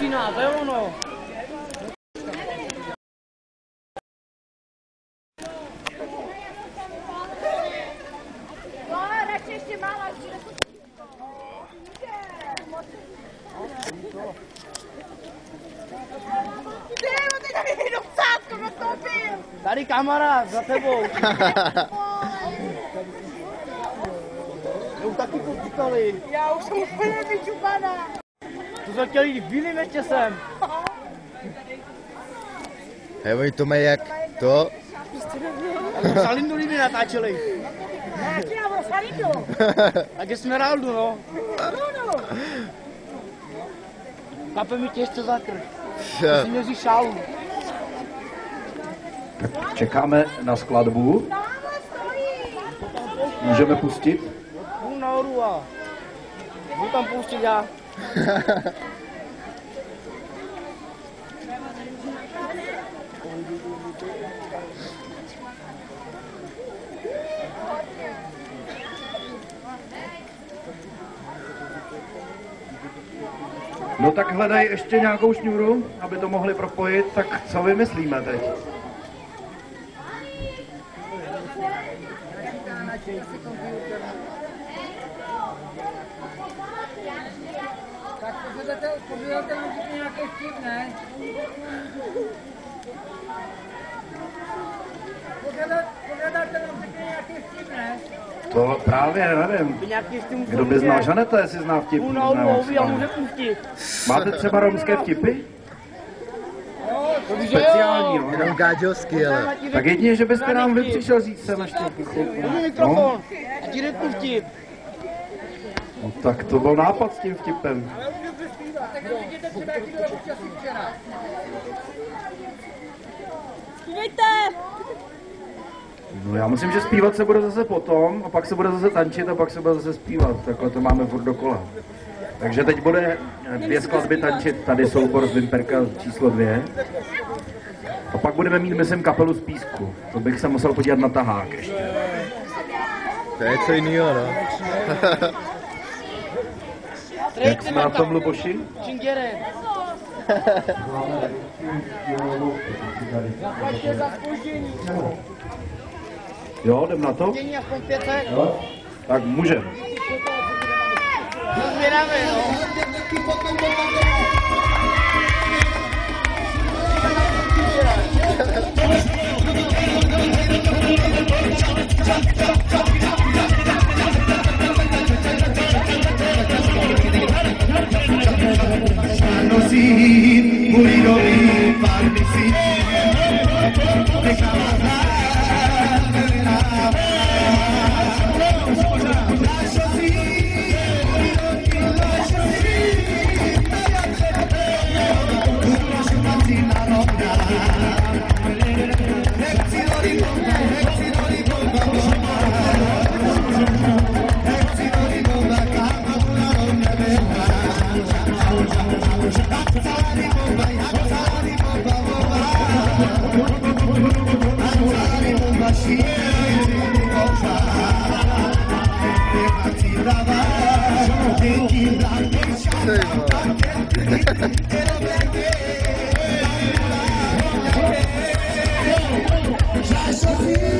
začíná, to je ono. Radši ještě málo, Tady kamarád, za tebou. Už taky počítali. Já už jsem úplně vyčupaná. To jsme chtěli jít v bílým ještě sem. Hej, oni to mají jak to? Salindu líbí natáčeli. Jaký já budu Salindu? Tak je Smeraldu, no. Kape mi těžce za krk. Si měří šálu. Tak čekáme na skladbu. Můžeme pustit? Jdu nahoru a budu tam pouštět já. No tak hledají ještě nějakou šňůru, aby to mohli propojit, tak co vymyslíme teď? Tak povědělte můžete nějaký vtip, ne? Povědělte nám nějaký vtip, ne? To právě nevím. Kdo by znal Žaneta, jestli zná vtip? Máte třeba romské vtipy? Speciální, jo? Jenom gáďovský, ale. Tak jedině, že byste nám vy přišel říct sem ještě. Mikrofon, a ti řeknu vtip. No, tak to byl nápad s tím vtipem. Tak vidíte třeba, jaký byl počasí včera. Zpívejte! No já myslím, že zpívat se bude zase potom, a pak se bude zase tančit a pak se bude zase zpívat. Takhle to máme furt dokola. Takže teď bude 2 skladby tančit, tady soubor z Vimperka číslo 2. A pak budeme mít, myslím, kapelu z písku. To bych se musel podívat na tahák ještě. To je co jinýho, no. Jak jsme na tom, Luboši? Činděre. Zaplaťte za zpoždění. Jo, jdem na to? Zpoždění aspoň 5 let. Tak můžeme. Zvědáme, no. Sorry,